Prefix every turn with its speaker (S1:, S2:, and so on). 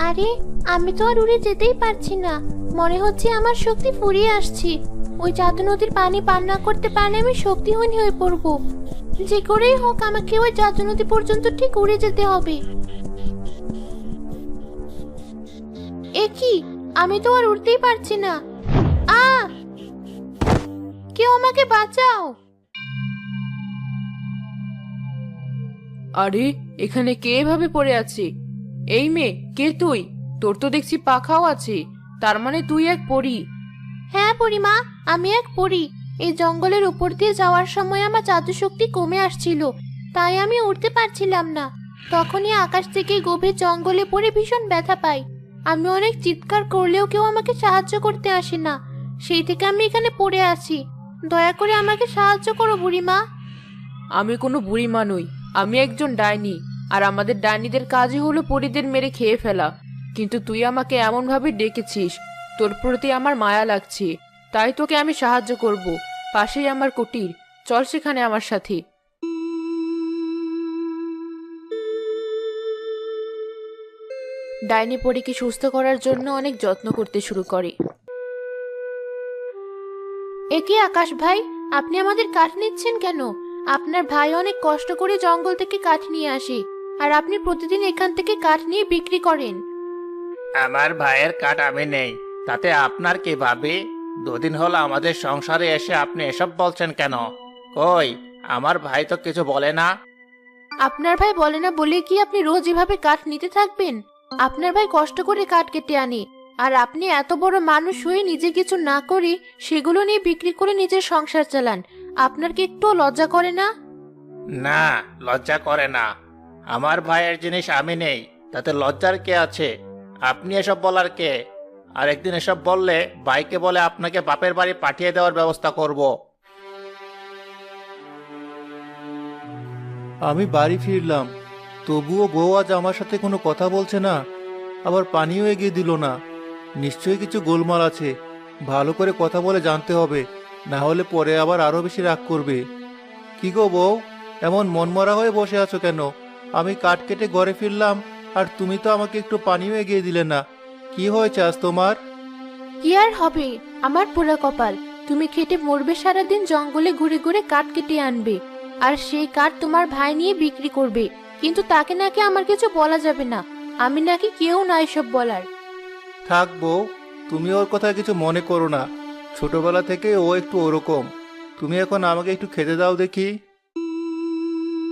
S1: আরে, আমি তো আর উড়ে যেতেই পারছি না। মনে হচ্ছে আমার শক্তি ফুরিয়ে আসছে। ওই জাদু নদীর পানি পান না করতে পারলে আমি শক্তিহীন হয়ে পড়বো। যে করেই হোক আমাকে ওই জাদু নদী পর্যন্ত ঠিক উড়ে যেতে হবে। এ কি, আমি তো আর উড়তেই পারছি না। আ কেউ আমাকে বাঁচাও।
S2: আরে, এখানে কে এভাবে পড়ে আছে? এই মেয়ে, কে তুই? তোর তো দেখছি পাখাও আছে। তার মানে তুই এক পরী।
S1: হ্যাঁ বুড়িমা, আমি এক পরী। এই জঙ্গলের উপর দিয়ে যাওয়ার সময় আমার জাদু শক্তি কমে আসছিল, তাই আমি উঠতে পারছিলাম না। তখনই আকাশ থেকে গভীর জঙ্গলে পড়ে ভীষণ ব্যথা পাই। আমি অনেক চিৎকার করলেও কেউ আমাকে সাহায্য করতে আসে না। সেই থেকে আমি এখানে পড়ে আছি। দয়া করে আমাকে সাহায্য করো বুড়িমা।
S2: আমি কোনো বুড়িমা নই, আমি একজন ডাইনি। আর আমাদের ডাইনিদের কাজই হলো পরীদের মেরে খেয়ে ফেলা। কিন্তু তুই আমাকে এমন ভাবে ডেকেছিস, তোর প্রতি আমার মায়া লাগছে, তাই তোকে আমি সাহায্য করব। পাশেই আমার কুটির, চল সেখানে আমার সাথে। ডাইনি পরীকে সুস্থ করার জন্য অনেক যত্ন করতে শুরু করে।
S1: এ কি আকাশ ভাই, আপনি আমাদের কাঠ নিচ্ছেন কেন? আপনার ভাই অনেক কষ্ট করে জঙ্গল থেকে কাঠ নিয়ে আসে, আর আপনি প্রতিদিন এখান থেকে কাঠ নিয়ে বিক্রি করেন।
S3: আমার ভাইয়ের কাঠ আমি নেই, তাতে আপনার কি ভাবি? দুদিন হলো আমাদের সংসারে এসে আপনি এসব বলছেন কেন? কই, আমার ভাই তো কিছু বলে না।
S1: আপনার ভাই বলে না বলে কি আপনি রোজ এভাবে কাঠ নিতে থাকবেন? আপনার ভাই কষ্ট করে কাঠ কেটে আনে, আর আপনি এত বড় মানুষ হয়ে নিজে কিছু না করে সেগুলো নিয়ে বিক্রি করে নিজের সংসার চালান। আপনার কি একটু লজ্জা করে না?
S3: না, লজ্জা করে না। আমার ভাইয়ের জিনিস আমি নেই, তাতে লজ্জার কে আছে? আপনি এসব বলার কে? আর একদিন এসব বললে ভাইকে বলে আপনাকে বাপের বাড়ি পাঠিয়ে দেওয়ার ব্যবস্থা করব।
S4: আমি বাড়ি ফিরলাম, তবুও বউ আজ আমার সাথে কোনো কথা বলছে না, আবার পানিও এগিয়ে দিল না। নিশ্চয়ই কিছু গোলমাল আছে, ভালো করে কথা বলে জানতে হবে, না হলে পরে আবার আরো বেশি রাগ করবে। কি গো বউ, এমন মনমরা হয়ে বসে আছো কেন? আমি কাঠ কেটে ঘরে ফিরলাম, আর তুমি তো আমাকে একটু পানিও এগিয়ে দিলে না। কি হয়েছে আজ তোমার?
S1: কি আর হবে, আমার পোড়া কপাল। তুমি খেটে মরবে, সারাদিন জঙ্গলে ঘুরে ঘুরে কাঠ কেটে আনবে, আর সেই কাঠ তোমার ভাই নিয়ে বিক্রি করবে। কিন্তু তাকে নাকি আমার কিছু বলা যাবে না। আমি নাকি কেউ না এসব বলার।
S4: থাক বউ, তুমি ওর কথা কিছু মনে করো না। ছোটবেলা থেকে ও একটু ওরকম। তুমি এখন আমাকে একটু খেতে দাও দেখি।